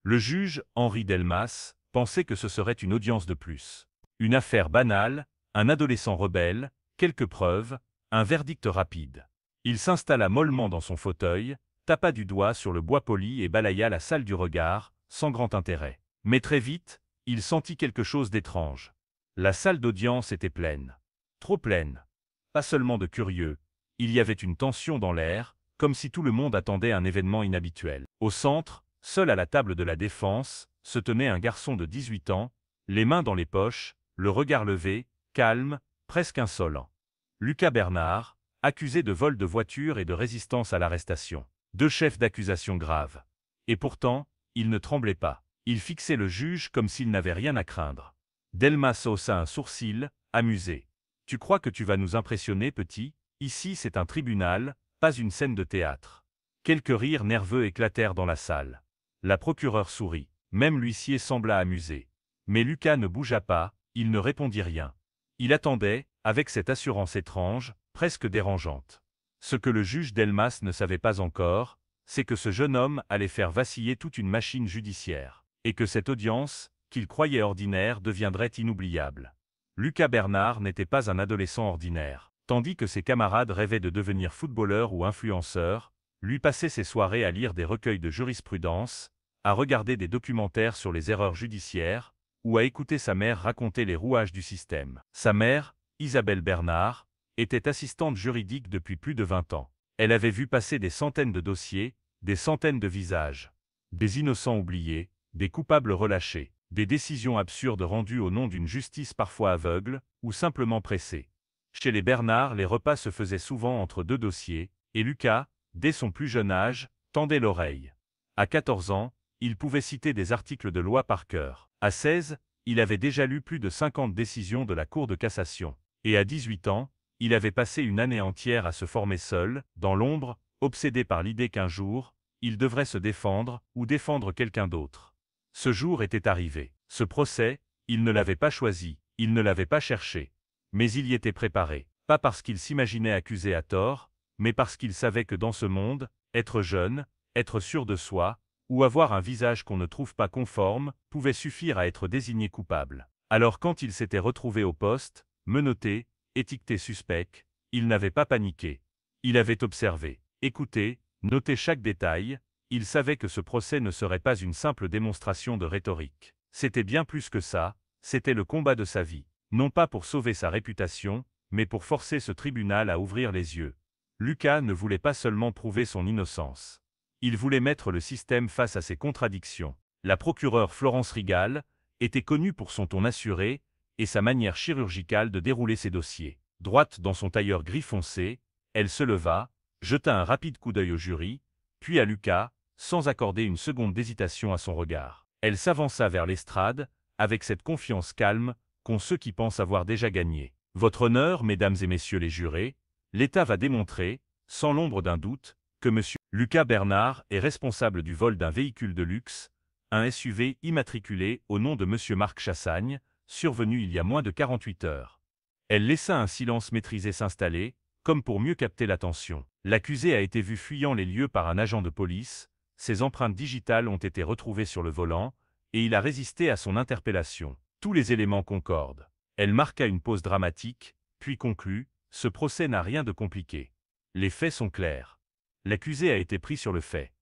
Le juge, Henri Delmas, pensait que ce serait une audience de plus. Une affaire banale, un adolescent rebelle, quelques preuves, un verdict rapide. Il s'installa mollement dans son fauteuil, tapa du doigt sur le bois poli et balaya la salle du regard, sans grand intérêt. Mais très vite, il sentit quelque chose d'étrange. La salle d'audience était pleine. Trop pleine. Pas seulement de curieux, il y avait une tension dans l'air, comme si tout le monde attendait un événement inhabituel. Au centre, seul à la table de la défense, se tenait un garçon de 18 ans, les mains dans les poches, le regard levé, calme, presque insolent. Lucas Bernard, accusé de vol de voiture et de résistance à l'arrestation. Deux chefs d'accusation graves. Et pourtant, il ne tremblait pas. Il fixait le juge comme s'il n'avait rien à craindre. Delmas haussa un sourcil, amusé. « Tu crois que tu vas nous impressionner, petit? Ici c'est un tribunal, pas une scène de théâtre. » Quelques rires nerveux éclatèrent dans la salle. La procureure sourit. Même l'huissier sembla amusé. Mais Lucas ne bougea pas, il ne répondit rien. Il attendait, avec cette assurance étrange, presque dérangeante. Ce que le juge Delmas ne savait pas encore, c'est que ce jeune homme allait faire vaciller toute une machine judiciaire, et que cette audience, qu'il croyait ordinaire, deviendrait inoubliable. Lucas Bernard n'était pas un adolescent ordinaire. Tandis que ses camarades rêvaient de devenir footballeurs ou influenceurs, lui passait ses soirées à lire des recueils de jurisprudence, à regarder des documentaires sur les erreurs judiciaires, ou à écouter sa mère raconter les rouages du système. Sa mère, Isabelle Bernard, était assistante juridique depuis plus de 20 ans. Elle avait vu passer des centaines de dossiers, des centaines de visages. Des innocents oubliés, des coupables relâchés, des décisions absurdes rendues au nom d'une justice parfois aveugle, ou simplement pressée. Chez les Bernard, les repas se faisaient souvent entre deux dossiers, et Lucas, dès son plus jeune âge, tendait l'oreille. À 14 ans, il pouvait citer des articles de loi par cœur. À 16, il avait déjà lu plus de 50 décisions de la Cour de cassation. Et à 18 ans, il avait passé une année entière à se former seul, dans l'ombre, obsédé par l'idée qu'un jour, il devrait se défendre, ou défendre quelqu'un d'autre. Ce jour était arrivé. Ce procès, il ne l'avait pas choisi, il ne l'avait pas cherché. Mais il y était préparé. Pas parce qu'il s'imaginait accusé à tort, mais parce qu'il savait que dans ce monde, être jeune, être sûr de soi, ou avoir un visage qu'on ne trouve pas conforme, pouvait suffire à être désigné coupable. Alors quand il s'était retrouvé au poste, menotté, étiqueté suspect, il n'avait pas paniqué. Il avait observé, écouté, noté chaque détail, il savait que ce procès ne serait pas une simple démonstration de rhétorique. C'était bien plus que ça, c'était le combat de sa vie. Non pas pour sauver sa réputation, mais pour forcer ce tribunal à ouvrir les yeux. Lucas ne voulait pas seulement prouver son innocence. Il voulait mettre le système face à ses contradictions. La procureure Florence Rigal était connue pour son ton assuré et sa manière chirurgicale de dérouler ses dossiers. Droite dans son tailleur gris foncé, elle se leva, jeta un rapide coup d'œil au jury, puis à Lucas, sans accorder une seconde d'hésitation à son regard. Elle s'avança vers l'estrade, avec cette confiance calme qu'ont ceux qui pensent avoir déjà gagné. Votre honneur, mesdames et messieurs les jurés, l'État va démontrer, sans l'ombre d'un doute, que M. Lucas Bernard est responsable du vol d'un véhicule de luxe, un SUV immatriculé au nom de M. Marc Chassagne, survenu il y a moins de 48 heures. Elle laissa un silence maîtrisé s'installer, comme pour mieux capter l'attention. L'accusé a été vu fuyant les lieux par un agent de police, ses empreintes digitales ont été retrouvées sur le volant, et il a résisté à son interpellation. Tous les éléments concordent. Elle marqua une pause dramatique, puis conclut, ce procès n'a rien de compliqué. Les faits sont clairs. L'accusé a été pris sur le fait.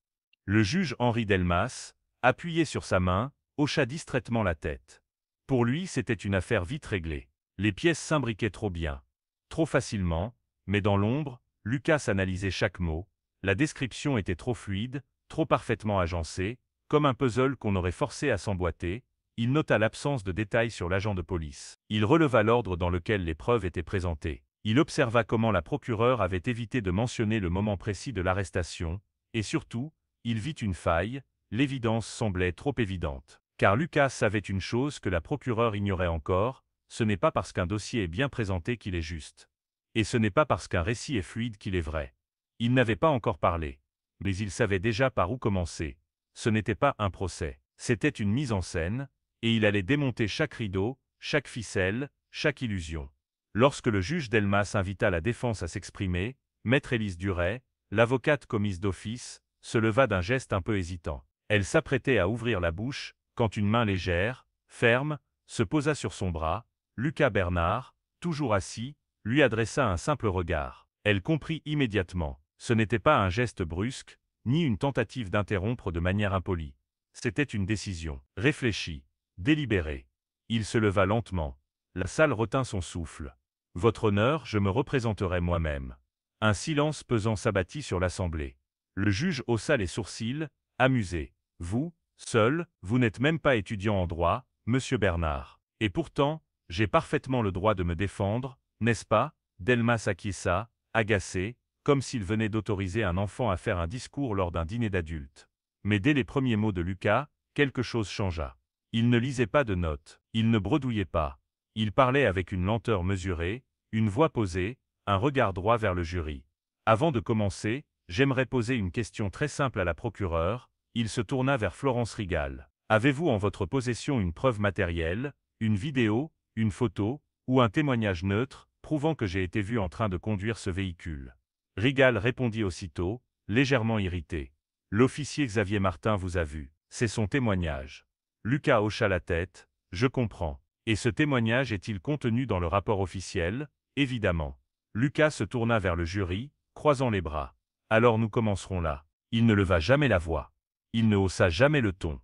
Le juge Henri Delmas, appuyé sur sa main, hocha distraitement la tête. Pour lui, c'était une affaire vite réglée. Les pièces s'imbriquaient trop bien. Trop facilement, mais dans l'ombre, Lucas analysait chaque mot. La description était trop fluide, trop parfaitement agencée, comme un puzzle qu'on aurait forcé à s'emboîter. Il nota l'absence de détails sur l'agent de police. Il releva l'ordre dans lequel les preuves étaient présentées. Il observa comment la procureure avait évité de mentionner le moment précis de l'arrestation, et surtout, il vit une faille, l'évidence semblait trop évidente. Car Lucas savait une chose que la procureure ignorait encore, ce n'est pas parce qu'un dossier est bien présenté qu'il est juste. Et ce n'est pas parce qu'un récit est fluide qu'il est vrai. Il n'avait pas encore parlé. Mais il savait déjà par où commencer. Ce n'était pas un procès. C'était une mise en scène, et il allait démonter chaque rideau, chaque ficelle, chaque illusion. Lorsque le juge Delmas invita la défense à s'exprimer, maître Élise Duret, l'avocate commise d'office, se leva d'un geste un peu hésitant. Elle s'apprêtait à ouvrir la bouche, quand une main légère, ferme, se posa sur son bras. Lucas Bernard, toujours assis, lui adressa un simple regard. Elle comprit immédiatement. Ce n'était pas un geste brusque, ni une tentative d'interrompre de manière impolie. C'était une décision, réfléchie, délibérée. Il se leva lentement. La salle retint son souffle. « Votre honneur, je me représenterai moi-même. » Un silence pesant s'abattit sur l'assemblée. Le juge haussa les sourcils, amusé. « Vous, seul, vous n'êtes même pas étudiant en droit, monsieur Bernard. Et pourtant, j'ai parfaitement le droit de me défendre, n'est-ce pas ?» Delmas acquiesça, agacé, comme s'il venait d'autoriser un enfant à faire un discours lors d'un dîner d'adultes. Mais dès les premiers mots de Lucas, quelque chose changea. Il ne lisait pas de notes, il ne bredouillait pas. Il parlait avec une lenteur mesurée, une voix posée, un regard droit vers le jury. « Avant de commencer, j'aimerais poser une question très simple à la procureure. » Il se tourna vers Florence Rigal. « Avez-vous en votre possession une preuve matérielle, une vidéo, une photo, ou un témoignage neutre, prouvant que j'ai été vu en train de conduire ce véhicule ?» Rigal répondit aussitôt, légèrement irrité. « L'officier Xavier Martin vous a vu. C'est son témoignage. » Lucas hocha la tête. « Je comprends. Et ce témoignage est-il contenu dans le rapport officiel ? » Évidemment. Lucas se tourna vers le jury, croisant les bras. « Alors nous commencerons là. » Il ne leva jamais la voix. Il ne haussa jamais le ton.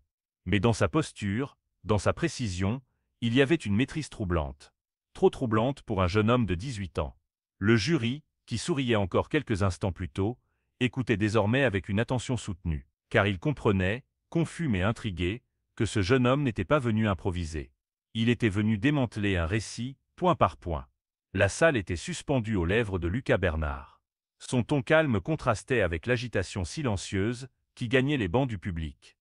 Mais dans sa posture, dans sa précision, il y avait une maîtrise troublante. Trop troublante pour un jeune homme de 18 ans. Le jury, qui souriait encore quelques instants plus tôt, écoutait désormais avec une attention soutenue, car il comprenait, confus mais intrigué, que ce jeune homme n'était pas venu improviser. Il était venu démanteler un récit, point par point. La salle était suspendue aux lèvres de Lucas Bernard. Son ton calme contrastait avec l'agitation silencieuse qui gagnait les bancs du public.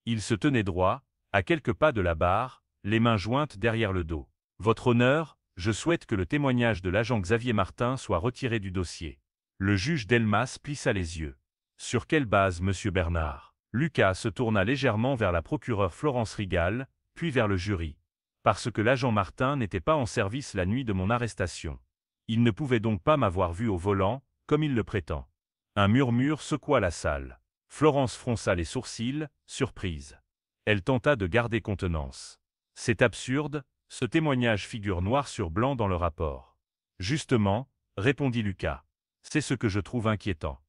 Il se tenait droit, à quelques pas de la barre, les mains jointes derrière le dos. « Votre honneur, je souhaite que le témoignage de l'agent Xavier Martin soit retiré du dossier. » Le juge Delmas plissa les yeux. « Sur quelle base, monsieur Bernard ?» Lucas se tourna légèrement vers la procureure Florence Rigal, puis vers le jury. « Parce que l'agent Martin n'était pas en service la nuit de mon arrestation. Il ne pouvait donc pas m'avoir vu au volant, comme il le prétend. » Un murmure secoua la salle. Florence fronça les sourcils, surprise. Elle tenta de garder contenance. « C'est absurde, ce témoignage figure noir sur blanc dans le rapport. »« Justement, » répondit Lucas. « C'est ce que je trouve inquiétant.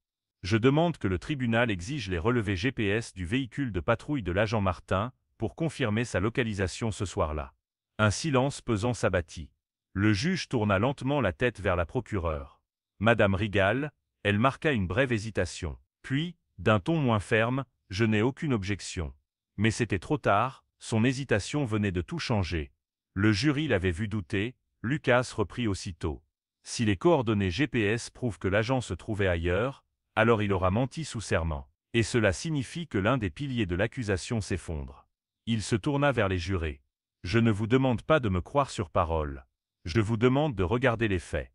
Je demande que le tribunal exige les relevés GPS du véhicule de patrouille de l'agent Martin pour confirmer sa localisation ce soir-là. » Un silence pesant s'abattit. Le juge tourna lentement la tête vers la procureure. Madame Rigal, elle marqua une brève hésitation. Puis, d'un ton moins ferme, « Je n'ai aucune objection. » Mais c'était trop tard, son hésitation venait de tout changer. Le jury l'avait vu douter, Lucas reprit aussitôt. « Si les coordonnées GPS prouvent que l'agent se trouvait ailleurs, alors il aura menti sous serment. Et cela signifie que l'un des piliers de l'accusation s'effondre. » Il se tourna vers les jurés. « Je ne vous demande pas de me croire sur parole. Je vous demande de regarder les faits.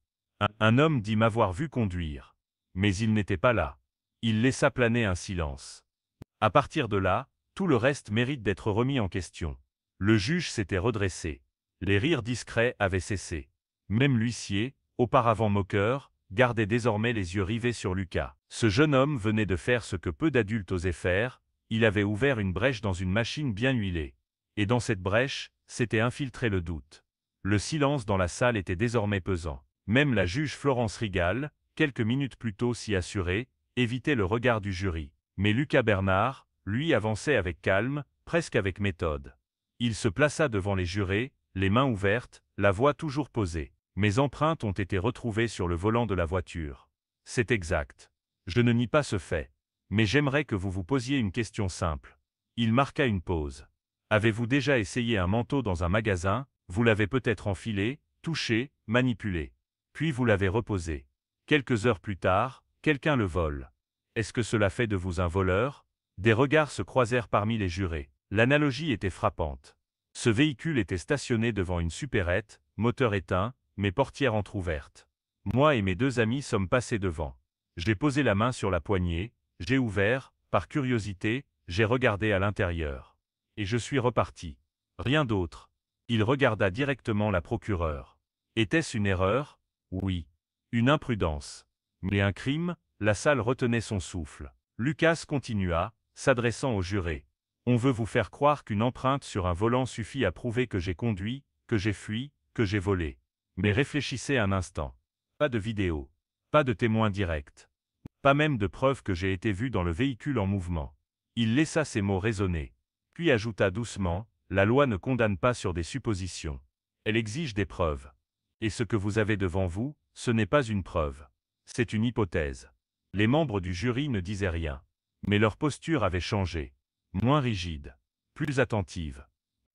Un homme dit m'avoir vu conduire. Mais il n'était pas là. » Il laissa planer un silence. À partir de là, tout le reste mérite d'être remis en question. Le juge s'était redressé. Les rires discrets avaient cessé. Même l'huissier, auparavant moqueur, gardait désormais les yeux rivés sur Lucas. Ce jeune homme venait de faire ce que peu d'adultes osaient faire, il avait ouvert une brèche dans une machine bien huilée. Et dans cette brèche, s'était infiltré le doute. Le silence dans la salle était désormais pesant. Même la juge Florence Rigal, quelques minutes plus tôt si assurée, évitait le regard du jury. Mais Lucas Bernard, lui, avançait avec calme, presque avec méthode. Il se plaça devant les jurés, les mains ouvertes, la voix toujours posée. « Mes empreintes ont été retrouvées sur le volant de la voiture. C'est exact. Je ne nie pas ce fait. Mais j'aimerais que vous vous posiez une question simple. » Il marqua une pause. « Avez-vous déjà essayé un manteau dans un magasin? Vous l'avez peut-être enfilé, touché, manipulé. Puis vous l'avez reposé. Quelques heures plus tard, quelqu'un le vole. Est-ce que cela fait de vous un voleur ?» Des regards se croisèrent parmi les jurés. L'analogie était frappante. Ce véhicule était stationné devant une supérette, moteur éteint, mais portière entr'ouverte. Moi et mes deux amis sommes passés devant. J'ai posé la main sur la poignée, j'ai ouvert, par curiosité, j'ai regardé à l'intérieur. Et je suis reparti. Rien d'autre. Il regarda directement la procureure. Était-ce une erreur? Oui. Une imprudence. Mais un crime? La salle retenait son souffle. Lucas continua. s'adressant au juré. On veut vous faire croire qu'une empreinte sur un volant suffit à prouver que j'ai conduit, que j'ai fui, que j'ai volé. Mais réfléchissez un instant. Pas de vidéo. Pas de témoin direct. Pas même de preuve que j'ai été vu dans le véhicule en mouvement. Il laissa ces mots résonner. Puis ajouta doucement, la loi ne condamne pas sur des suppositions. Elle exige des preuves. Et ce que vous avez devant vous, ce n'est pas une preuve. C'est une hypothèse. Les membres du jury ne disaient rien. Mais leur posture avait changé. Moins rigide. Plus attentive.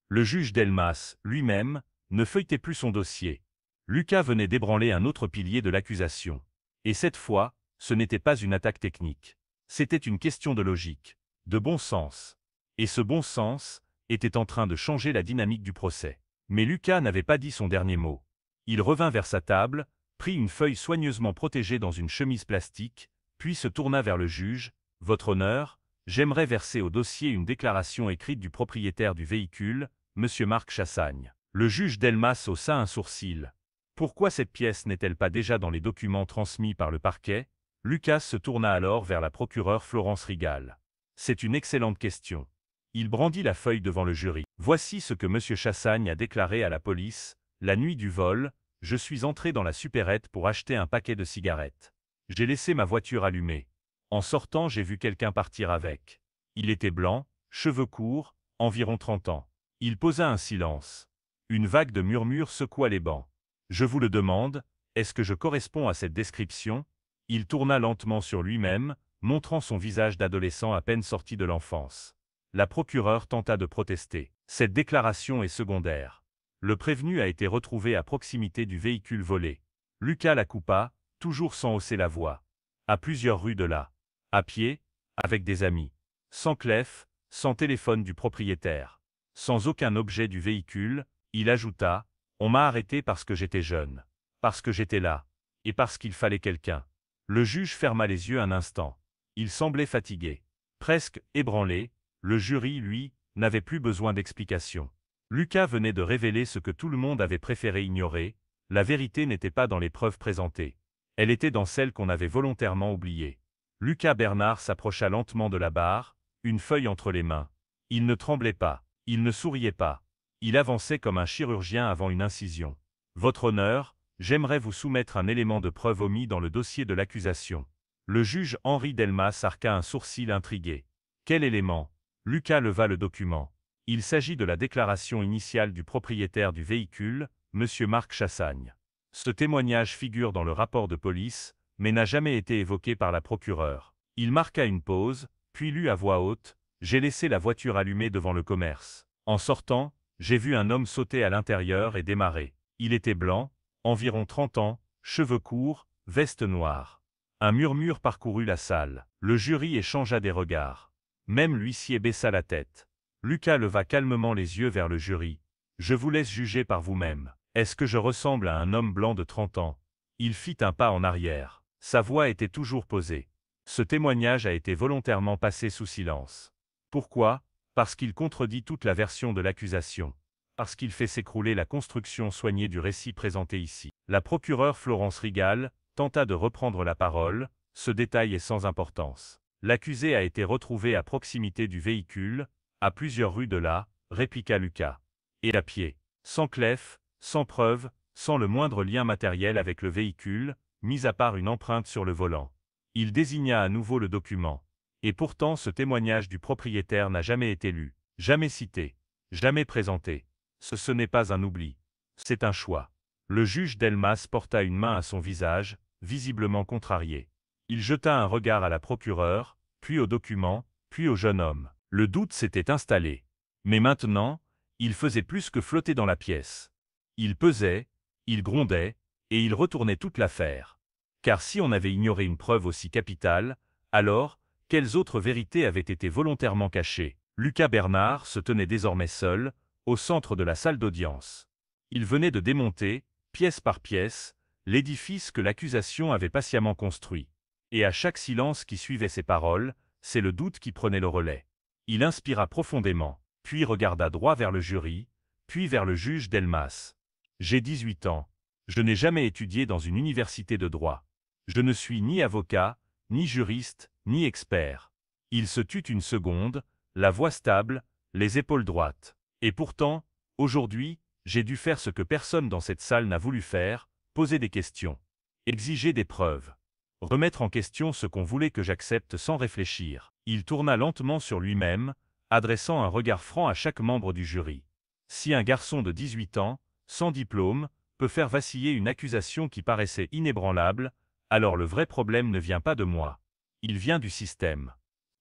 Le juge Delmas, lui-même, ne feuilletait plus son dossier. Lucas venait d'ébranler un autre pilier de l'accusation. Et cette fois, ce n'était pas une attaque technique. C'était une question de logique, de bon sens. Et ce bon sens était en train de changer la dynamique du procès. Mais Lucas n'avait pas dit son dernier mot. Il revint vers sa table, prit une feuille soigneusement protégée dans une chemise plastique, puis se tourna vers le juge. « Votre honneur, j'aimerais verser au dossier une déclaration écrite du propriétaire du véhicule, Monsieur Marc Chassagne. » Le juge Delmas haussa un sourcil. Pourquoi cette pièce n'est-elle pas déjà dans les documents transmis par le parquet? Lucas se tourna alors vers la procureure Florence Rigal. C'est une excellente question. Il brandit la feuille devant le jury. Voici ce que Monsieur Chassagne a déclaré à la police. La nuit du vol, je suis entré dans la supérette pour acheter un paquet de cigarettes. J'ai laissé ma voiture allumée. En sortant, j'ai vu quelqu'un partir avec. Il était blanc, cheveux courts, environ 30 ans. Il posa un silence. Une vague de murmures secoua les bancs. Je vous le demande, est-ce que je corresponds à cette description? Il tourna lentement sur lui-même, montrant son visage d'adolescent à peine sorti de l'enfance. La procureure tenta de protester. Cette déclaration est secondaire. Le prévenu a été retrouvé à proximité du véhicule volé. Lucas la coupa, toujours sans hausser la voix. À plusieurs rues de là. À pied, avec des amis. Sans clef, sans téléphone du propriétaire. Sans aucun objet du véhicule, il ajouta, on m'a arrêté parce que j'étais jeune. Parce que j'étais là. Et parce qu'il fallait quelqu'un. Le juge ferma les yeux un instant. Il semblait fatigué. Presque ébranlé, le jury, lui, n'avait plus besoin d'explications. Lucas venait de révéler ce que tout le monde avait préféré ignorer, la vérité n'était pas dans les preuves présentées. Elle était dans celles qu'on avait volontairement oubliées. Lucas Bernard s'approcha lentement de la barre, une feuille entre les mains. Il ne tremblait pas, il ne souriait pas. Il avançait comme un chirurgien avant une incision. Votre honneur, j'aimerais vous soumettre un élément de preuve omis dans le dossier de l'accusation. Le juge Henri Delmas arqua un sourcil intrigué. Quel élément? Lucas leva le document. Il s'agit de la déclaration initiale du propriétaire du véhicule, Monsieur Marc Chassagne. Ce témoignage figure dans le rapport de police, mais n'a jamais été évoqué par la procureure. Il marqua une pause, puis lut à voix haute, « J'ai laissé la voiture allumée devant le commerce. En sortant, j'ai vu un homme sauter à l'intérieur et démarrer. Il était blanc, environ 30 ans, cheveux courts, veste noire. » Un murmure parcourut la salle. Le jury échangea des regards. Même l'huissier baissa la tête. Lucas leva calmement les yeux vers le jury. « Je vous laisse juger par vous-même. Est-ce que je ressemble à un homme blanc de 30 ans ?» Il fit un pas en arrière. Sa voix était toujours posée. Ce témoignage a été volontairement passé sous silence. Pourquoi? Parce qu'il contredit toute la version de l'accusation. Parce qu'il fait s'écrouler la construction soignée du récit présenté ici. La procureure Florence Rigal tenta de reprendre la parole. Ce détail est sans importance. L'accusé a été retrouvé à proximité du véhicule, à plusieurs rues de là, répliqua Lucas. Et à pied. Sans clef, sans preuve, sans le moindre lien matériel avec le véhicule, mis à part une empreinte sur le volant. Il désigna à nouveau le document. Et pourtant ce témoignage du propriétaire n'a jamais été lu, jamais cité, jamais présenté. Ce n'est pas un oubli. C'est un choix. Le juge Delmas porta une main à son visage, visiblement contrarié. Il jeta un regard à la procureure, puis au document, puis au jeune homme. Le doute s'était installé. Mais maintenant, il faisait plus que flotter dans la pièce. Il pesait, il grondait, et il retournait toute l'affaire. Car si on avait ignoré une preuve aussi capitale, alors, quelles autres vérités avaient été volontairement cachées? Lucas Bernard se tenait désormais seul, au centre de la salle d'audience. Il venait de démonter, pièce par pièce, l'édifice que l'accusation avait patiemment construit. Et à chaque silence qui suivait ses paroles, c'est le doute qui prenait le relais. Il inspira profondément, puis regarda droit vers le jury, puis vers le juge Delmas. « J'ai 18 ans. Je n'ai jamais étudié dans une université de droit. Je ne suis ni avocat, ni juriste, ni expert. Il se tut une seconde, la voix stable, les épaules droites. Et pourtant, aujourd'hui, j'ai dû faire ce que personne dans cette salle n'a voulu faire, poser des questions. Exiger des preuves. Remettre en question ce qu'on voulait que j'accepte sans réfléchir. Il tourna lentement sur lui-même, adressant un regard franc à chaque membre du jury. Si un garçon de 18 ans, sans diplôme, peut faire vaciller une accusation qui paraissait inébranlable, alors le vrai problème ne vient pas de moi. Il vient du système.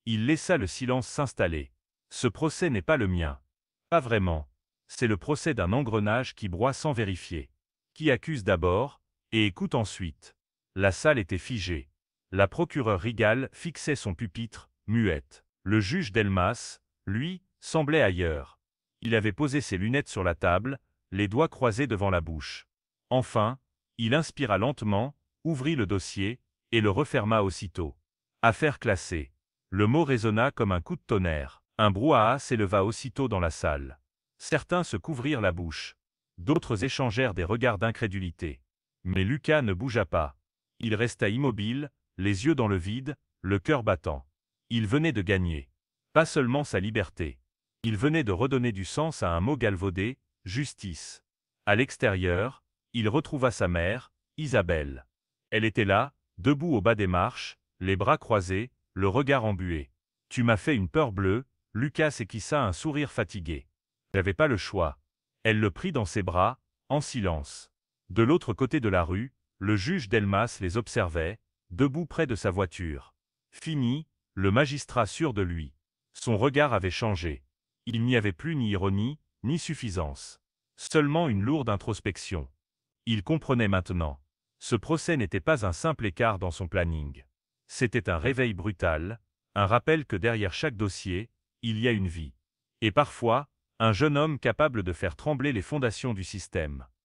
Il laissa le silence s'installer. Ce procès n'est pas le mien. Pas vraiment. C'est le procès d'un engrenage qui broie sans vérifier. Qui accuse d'abord, et écoute ensuite. La salle était figée. La procureure Rigal fixait son pupitre, muette. Le juge Delmas, lui, semblait ailleurs. Il avait posé ses lunettes sur la table, les doigts croisés devant la bouche. Enfin, il inspira lentement, ouvrit le dossier, et le referma aussitôt. Affaire classée. Le mot résonna comme un coup de tonnerre. Un brouhaha s'éleva aussitôt dans la salle. Certains se couvrirent la bouche. D'autres échangèrent des regards d'incrédulité. Mais Lucas ne bougea pas. Il resta immobile, les yeux dans le vide, le cœur battant. Il venait de gagner. Pas seulement sa liberté. Il venait de redonner du sens à un mot galvaudé, justice. À l'extérieur, il retrouva sa mère, Isabelle. Elle était là, debout au bas des marches, les bras croisés, le regard embué. « Tu m'as fait une peur bleue », Lucas esquissa un sourire fatigué. J'avais pas le choix. Elle le prit dans ses bras, en silence. De l'autre côté de la rue, le juge Delmas les observait, debout près de sa voiture. Fini, le magistrat sûr de lui. Son regard avait changé. Il n'y avait plus ni ironie, ni suffisance. Seulement une lourde introspection. Il comprenait maintenant. Ce procès n'était pas un simple écart dans son planning. C'était un réveil brutal, un rappel que derrière chaque dossier, il y a une vie. Et parfois, un jeune homme capable de faire trembler les fondations du système.